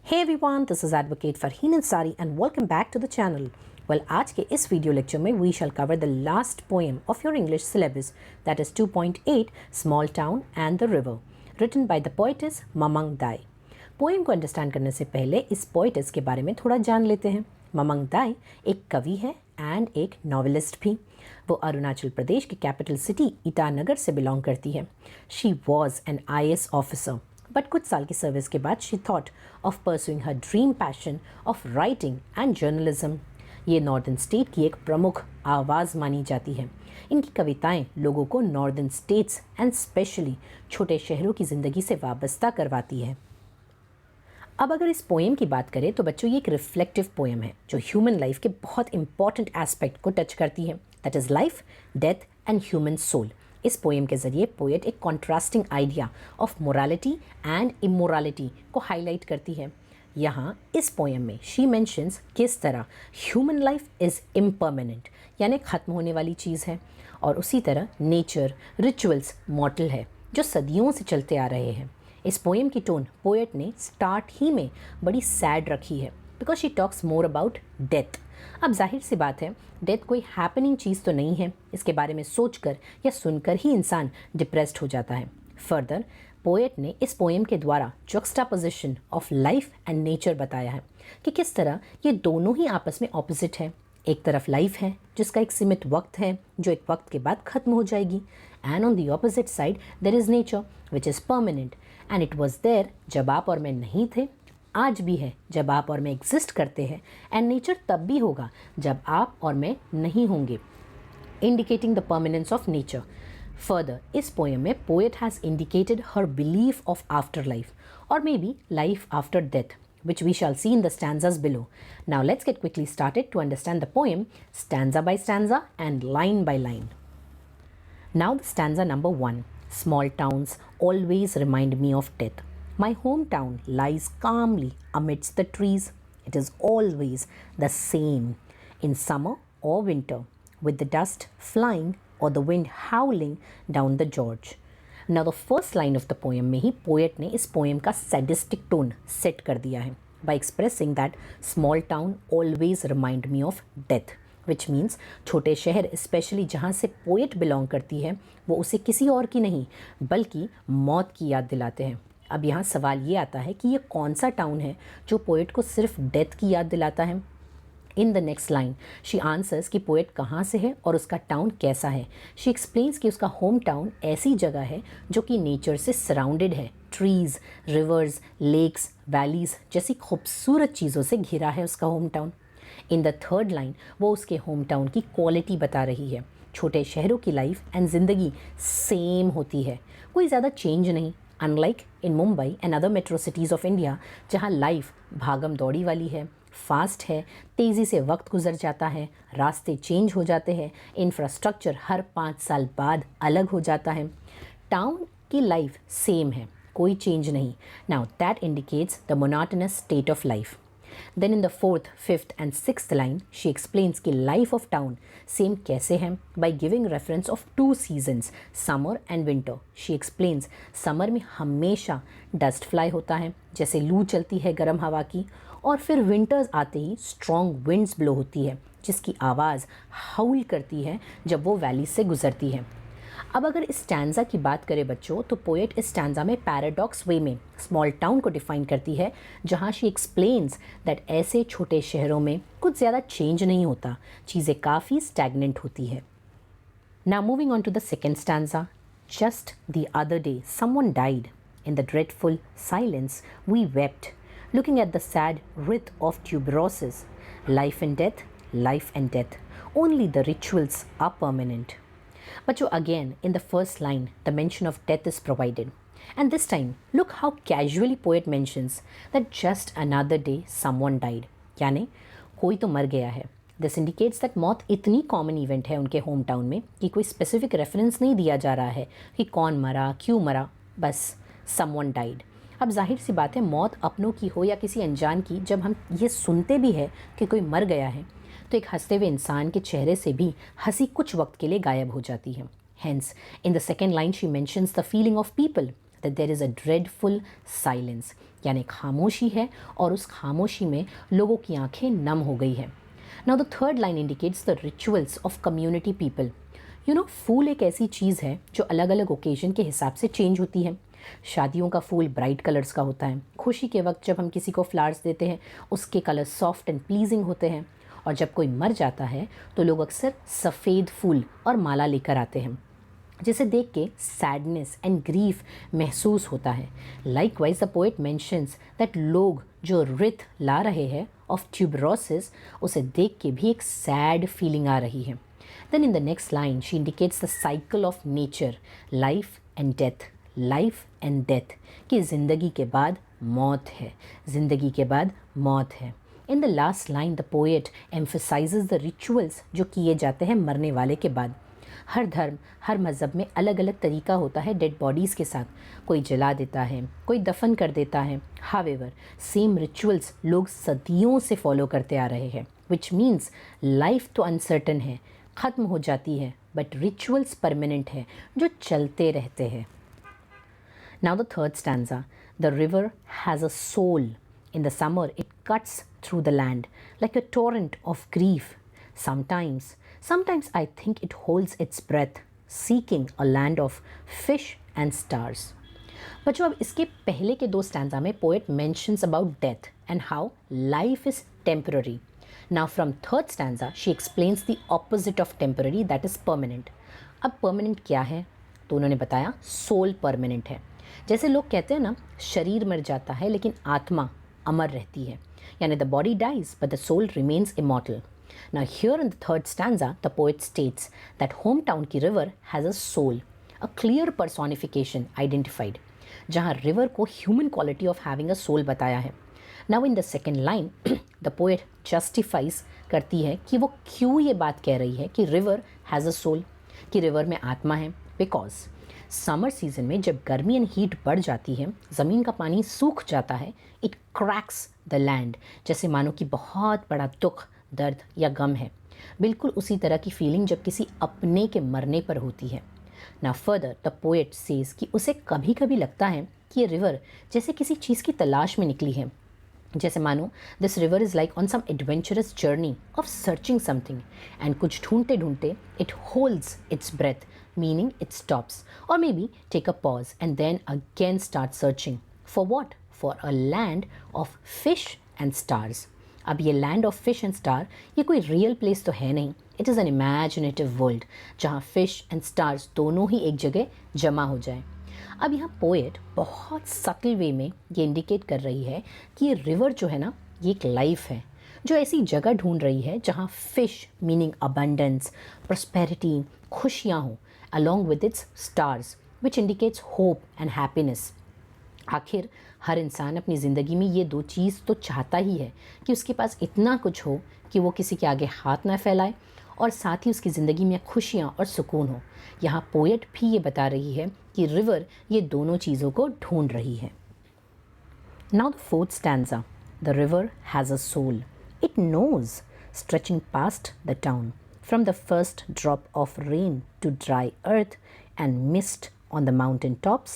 Hey everyone, this is Advocate Farheen Ansari and welcome back to the channel. Well, आज के इस video lecture में we shall cover the last poem of your English syllabus, that is 2.8 Small Town and the River, written by the poetess Mamang Dai. Poem को understand करने से पहले इस poetess के बारे में थोड़ा जान लेते हैं. ममंग दाई एक कवि है एंड एक नॉवेलिस्ट भी. वो अरुणाचल प्रदेश की कैपिटल सिटी ईटानगर से बिलोंग करती है. She was an IAS officer, but कुछ साल की सर्विस के बाद she thought of pursuing her dream passion of writing and journalism. ये नॉर्दर्न स्टेट की एक प्रमुख आवाज़ मानी जाती है. इनकी कविताएं लोगों को नॉर्दर्न स्टेट्स एंड स्पेशली छोटे शहरों की ज़िंदगी से वाबस्ता करवाती है. अब अगर इस पोएम की बात करें तो बच्चों ये एक रिफ्लेक्टिव पोएम है जो ह्यूमन लाइफ के बहुत इंपॉर्टेंट एस्पेक्ट को टच करती है, that is life, death and human soul. इस पोएम के ज़रिए पोएट एक contrasting idea of morality and immorality को हाईलाइट करती है. यहाँ इस पोएम में शी मेंशंस किस तरह ह्यूमन लाइफ इज़ इम्परमानेंट, यानी ख़त्म होने वाली चीज़ है, और उसी तरह नेचर, रिचुअल्स मॉर्टल है जो सदियों से चलते आ रहे हैं. इस पोएम की टोन पोएट ने स्टार्ट ही में बड़ी सैड रखी है because she talks more about death. अब जाहिर सी बात है, डेथ कोई हैपनिंग चीज़ तो नहीं है. इसके बारे में सोचकर या सुनकर ही इंसान डिप्रेस्ड हो जाता है. फर्दर पोएट ने इस पोएम के द्वारा जुक्सटापोजिशन ऑफ लाइफ एंड नेचर बताया है कि किस तरह ये दोनों ही आपस में ऑपोजिट है. एक तरफ लाइफ है जिसका एक सीमित वक्त है जो एक वक्त के बाद ख़त्म हो जाएगी, and on the opposite side there is nature which is permanent and it was there जब आप और मैं नहीं थे, आज भी है जब आप और मैं एग्जिस्ट करते हैं, एंड नेचर तब भी होगा जब आप और मैं नहीं होंगे, indicating the permanence of nature. Further इस पोएम में poet has indicated her belief of afterlife और maybe life after death, which we shall see in the stanzas below. Now let's get quickly started to understand the poem stanza by stanza and line by line. Now the stanza number 1. Small towns always remind me of death. My hometown lies calmly amidst the trees. It is always the same in summer or winter, with the dust flying or the wind howling down the gorge. Now the first line of the poem में ही poet ने इस poem का sadistic tone set कर दिया है by expressing that small town always remind me of death, which means छोटे शहर specially जहाँ से पोएट बिलोंग करती है वो उसे किसी और की नहीं बल्कि मौत की याद दिलाते हैं. अब यहाँ सवाल ये आता है कि ये कौन सा टाउन है जो पोएट को सिर्फ डेथ की याद दिलाता है. इन the next line she answers कि पोएट कहाँ से है और उसका टाउन कैसा है. शी एक्सप्लेन्स कि उसका होम टाउन ऐसी जगह है जो कि नेचर से सराउंडेड है, ट्रीज़, रिवर्स, लेक्स, वैलीज़ जैसी खूबसूरत चीज़ों से घिरा है उसका home town. In the third line वो उसके होम टाउन की क्वालिटी बता रही है. छोटे शहरों की लाइफ एंड ज़िंदगी सेम होती है, कोई ज़्यादा चेंज नहीं, unlike in Mumbai and other metro cities of India जहाँ लाइफ भागम दौड़ी वाली है, फास्ट है, तेज़ी से वक्त गुजर जाता है, रास्ते चेंज हो जाते हैं, इंफ्रास्ट्रक्चर हर 5 साल बाद अलग हो जाता है. टाउन की लाइफ सेम है, कोई चेंज नहीं. Now that indicates the monotonous state of life. Then in the 4th, 5th and 6th line she explains कि लाइफ ऑफ टाउन सेम कैसे है by giving reference of 2 seasons, summer and winter. She explains summer में हमेशा dust fly होता है जैसे लू चलती है गर्म हवा की, और फिर विंटर्स आते ही स्ट्रॉन्ग विंड्स ब्लो होती है जिसकी आवाज़ हाउल करती है जब वो वैली से गुजरती है. अब अगर इस स्टैंजा की बात करें बच्चों तो पोएट इस स्टैंजा में पैराडॉक्स वे में स्मॉल टाउन को डिफाइन करती है जहाँ शी एक्सप्लेन्स दैट ऐसे छोटे शहरों में कुछ ज़्यादा चेंज नहीं होता, चीज़ें काफ़ी स्टैगनेंट होती है. Now moving on to the second stanza. Just the other day someone died. In the dreadful silence we wept, looking at the sad wreath of tuberoses. Life and death, life and death. Only the rituals are permanent. But again, in the first line, the mention of death is provided. And this time, look how casually poet mentions that just another day someone died. यानी कोई तो मर गया है. This indicates that मौत इतनी common event है उनके होम टाउन में कि कोई स्पेसिफिक रेफरेंस नहीं दिया जा रहा है कि कौन मरा, क्यों मरा, बस someone died. अब जाहिर सी बात है, मौत अपनों की हो या किसी अनजान की, जब हम ये सुनते भी है कि कोई मर गया है तो एक हंसते हुए इंसान के चेहरे से भी हंसी कुछ वक्त के लिए गायब हो जाती है. Hence, in the second line she mentions the feeling of people that there is a dreadful silence. यानी खामोशी है और उस खामोशी में लोगों की आंखें नम हो गई हैं। Now the third line indicates the rituals of community people. फूल एक ऐसी चीज़ है जो अलग अलग ओकेजन के हिसाब से चेंज होती है। शादियों का फूल ब्राइट कलर्स का होता है। खुशी के वक्त जब हम किसी को फ्लावर्स देते हैं उसके कलर सॉफ्ट एंड प्लीजिंग होते हैं। और जब कोई मर जाता है तो लोग अक्सर सफ़ेद फूल और माला लेकर आते हैं, जिसे देख के सैडनेस एंड ग्रीफ महसूस होता है। Likewise the poet mentions that लोग जो रिथ ला रहे हैं ऑफ ट्यूबरोसिस, उसे देख के भी एक सैड फीलिंग आ रही है। Then in the next line she indicates the cycle of nature, life and death, life and death, कि ज़िंदगी के बाद मौत है, ज़िंदगी के बाद मौत है। In the last line the poet emphasises the rituals जो किए जाते हैं मरने वाले के बाद। हर धर्म, हर मज़हब में अलग अलग तरीका होता है डेड बॉडीज़ के साथ। कोई जला देता है, कोई दफन कर देता है। हावेवर सेम रिचुअल्स लोग सदियों से फॉलो करते आ रहे हैं, विच मीन्स लाइफ तो अनसर्टन है, ख़त्म हो जाती है, बट रिचुअल्स परमानेंट है जो चलते रहते हैं। Now the third stanza, the river has a soul. In the summer it cuts through the land like a torrent of grief. Sometimes I think it holds its breath, seeking a land of fish and stars. बच्चों, अब इसके पहले के दो stanza में poet mentions about death and how life is temporary. Now from third stanza she explains the opposite of temporary, that is permanent. अब permanent क्या है? तो उन्होंने बताया soul permanent है। जैसे लोग कहते हैं ना, शरीर मर जाता है लेकिन आत्मा अमर रहती है, यानी the body dies but the soul remains immortal. Now here in the third stanza the poet states that home town की river has a soul, a clear personification identified, जहाँ रिवर को human quality of having a soul बताया है। Now in the second line the poet justifies करती है कि वो क्यों ये बात कह रही है कि रिवर हैज़ अ सोल, कि रिवर में आत्मा है। बिकॉज समर सीजन में जब गर्मी एंड हीट बढ़ जाती है, ज़मीन का पानी सूख जाता है, इट क्रैक्स द लैंड, जैसे मानो कि बहुत बड़ा दुख, दर्द या गम है। बिल्कुल उसी तरह की फीलिंग जब किसी अपने के मरने पर होती है। ना फर्दर द पोएट सेज कि उसे कभी कभी लगता है कि ये रिवर जैसे किसी चीज़ की तलाश में निकली है, जैसे मानो this river is like on some adventurous journey of searching something, and कुछ ढूंढते ढूंढते it holds its breath, meaning it stops, or maybe take a pause and then again start searching for what? For a land of fish and stars. अब ये land of fish and star ये कोई real place तो है नहीं, it is an imaginative world जहाँ fish and stars दोनों ही एक जगह जमा हो जाए। अब यहाँ पोएट बहुत सटल वे में ये इंडिकेट कर रही है कि ये रिवर जो है ना, ये एक लाइफ है जो ऐसी जगह ढूंढ रही है जहाँ फिश मीनिंग अबंडेंस, प्रॉस्पेरिटी, खुशियाँ हों, along with its stars which indicates hope and happiness. आखिर हर इंसान अपनी ज़िंदगी में ये दो चीज़ तो चाहता ही है कि उसके पास इतना कुछ हो कि वो किसी के आगे हाथ ना फैलाए और साथ ही उसकी ज़िंदगी में खुशियाँ और सुकून हो। यहाँ पोएट भी ये बता रही है कि रिवर ये दोनों चीज़ों को ढूंढ रही है। Now the fourth stanza, the river has a soul. It knows, stretching past the town, from the first drop of rain to dry earth and mist on the mountain tops,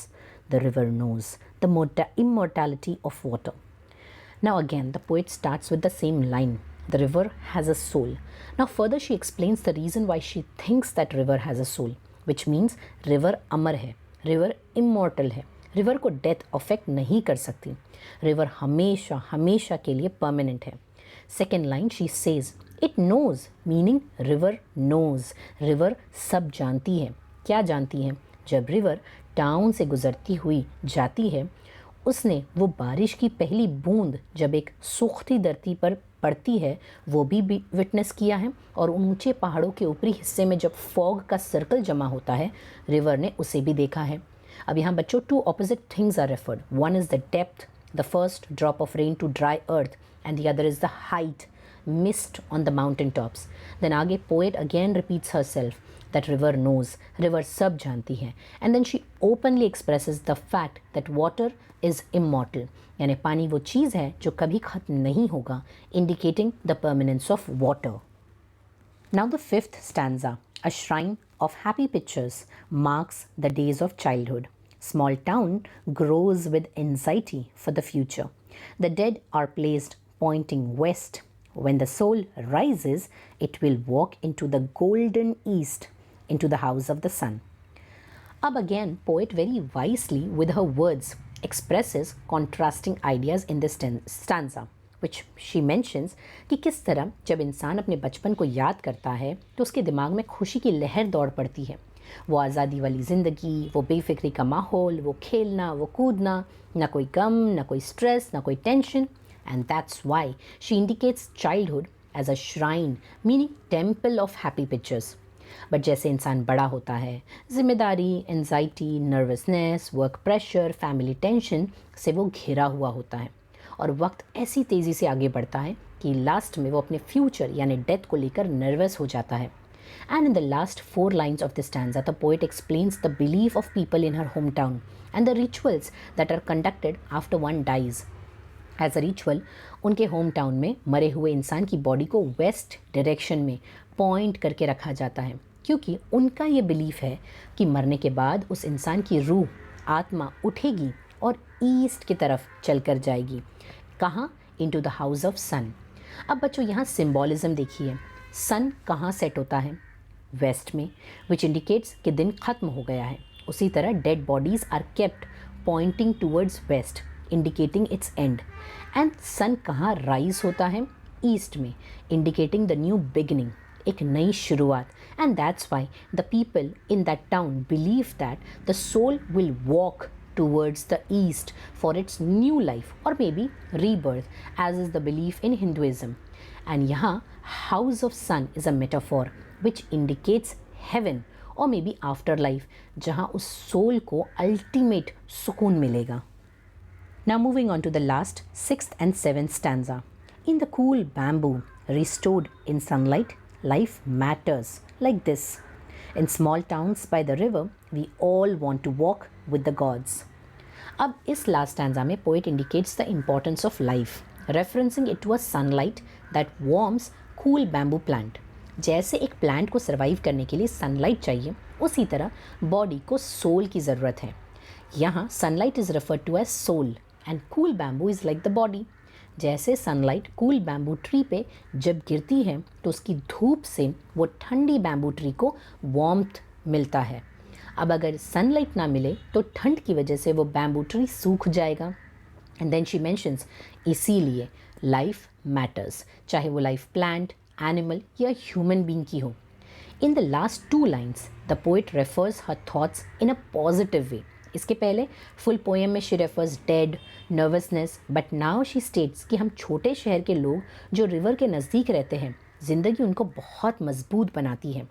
the river knows the immortality of water. Now again the poet starts with the same line, the river has a soul. Now further she explains the reason why she thinks that river has a soul, which means river अमर है, river immortal है, river को death affect नहीं कर सकती, river हमेशा हमेशा के लिए permanent है। Second line she says it knows, meaning river knows, river सब जानती है। क्या जानती है? जब रिवर टाउन से गुजरती हुई जाती है, उसने वो बारिश की पहली बूंद जब एक सूखती धरती पर पड़ती है वो भी विटनेस किया है, और ऊंचे पहाड़ों के ऊपरी हिस्से में जब फॉग का सर्कल जमा होता है, रिवर ने उसे भी देखा है। अब यहाँ बच्चों two opposite things are referred, one is the depth, the first drop of rain to dry earth, and the other is the height, mist on the mountain tops. Then आगे poet again repeats herself that river knows, river सब जानती है, and then she openly expresses the fact that water is immortal, यानी पानी वो चीज़ है जो कभी ख़त्म नहीं होगा, indicating the permanence of water. Now the fifth stanza, a shrine of happy pictures, marks the days of childhood. Small town grows with anxiety for the future. The dead are placed pointing west. When the soul rises, it will walk into the golden east, into the house of the sun. Ab again, poet very wisely with her words expresses contrasting ideas in this stanza, which she mentions कि किस तरह जब इंसान अपने बचपन को याद करता है तो उसके दिमाग में खुशी की लहर दौड़ पड़ती है। वो आज़ादी वाली ज़िंदगी, वो बेफिक्री का माहौल, वो खेलना, वो कूदना, ना कोई गम, ना कोई स्ट्रेस, ना कोई tension. And that's why she indicates childhood as a shrine, meaning temple of happy pictures. But जैसे इंसान बड़ा होता है, जिम्मेदारी, anxiety, nervousness, work pressure, family tension से वो घिरा हुआ होता है और वक्त ऐसी तेज़ी से आगे बढ़ता है कि लास्ट में वो अपने फ्यूचर यानी डेथ को लेकर नर्वस हो जाता है। And in the last 4 lines of this stanza, the poet explains the belief of people in her hometown and the rituals that are conducted after one dies. As a ritual, उनके home town में मरे हुए इंसान की body को west direction में point करके रखा जाता है, क्योंकि उनका ये बिलीफ है कि मरने के बाद उस इंसान की रूह, आत्मा उठेगी और ईस्ट की तरफ चलकर जाएगी। कहाँ? इनटू द हाउस ऑफ सन। अब बच्चों यहाँ सिम्बॉलिज्म देखिए, सन कहाँ सेट होता है? वेस्ट में, विच इंडिकेट्स कि दिन खत्म हो गया है। उसी तरह dead bodies are kept pointing towards west, indicating its end. And sun कहाँ राइज होता है? ईस्ट में, इंडिकेटिंग द न्यू बिगिनिंग, एक नई शुरुआत। And that's why the people in that town believe that the soul will walk towards the east for its new life or maybe rebirth, as is the belief in Hinduism. And यहाँ house of sun is a metaphor which indicates heaven or maybe afterlife, जहाँ उस soul को ultimate सुकून मिलेगा। Now moving on to the last 6th and 7th stanza. In the cool bamboo restored in sunlight, life matters like this. In small towns by the river, we all want to walk with the gods. अब इस last stanza में poet indicates the importance of life, referencing it to a sunlight that warms cool bamboo plant. जैसे एक plant को survive करने के लिए sunlight चाहिए, उसी तरह बॉडी को सोल की ज़रूरत है। यहाँ sunlight is referred to as soul and cool bamboo is like the body. जैसे सनलाइट कूल बैम्बू ट्री पे जब गिरती है तो उसकी धूप से वो ठंडी बैम्बू ट्री को वार्मथ मिलता है। अब अगर सनलाइट ना मिले तो ठंड की वजह से वो बैम्बू ट्री सूख जाएगा। एंड देन शी मेंशंस इसीलिए लाइफ मैटर्स, चाहे वो लाइफ प्लांट, एनिमल या ह्यूमन बीइंग की हो। In the last 2 lines the poet refers her thoughts in a positive way. इसके पहले फुल पोएम में she refers dead, nervousness, but now she states कि हम छोटे शहर के लोग जो रिवर के नज़दीक रहते हैं, ज़िंदगी उनको बहुत मजबूत बनाती है।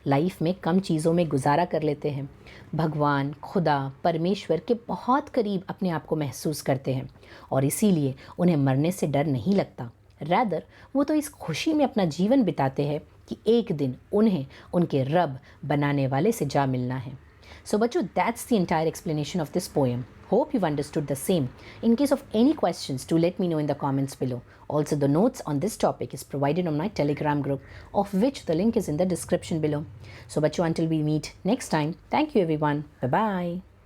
लाइफ में कम चीज़ों में गुजारा कर लेते हैं, भगवान, खुदा, परमेश्वर के बहुत करीब अपने आप को महसूस करते हैं और इसीलिए उन्हें मरने से डर नहीं लगता। रैदर वो तो इस खुशी में अपना जीवन बिताते हैं कि एक दिन उन्हें उनके रब बनाने वाले से जा मिलना है। So Bachu, that's the entire explanation of this poem. Hope you've understood the same. In case of any questions, do let me know in the comments below. Also, the notes on this topic is provided on my Telegram group, of which the link is in the description below. So Bachu, until we meet next time, thank you everyone. Bye-bye.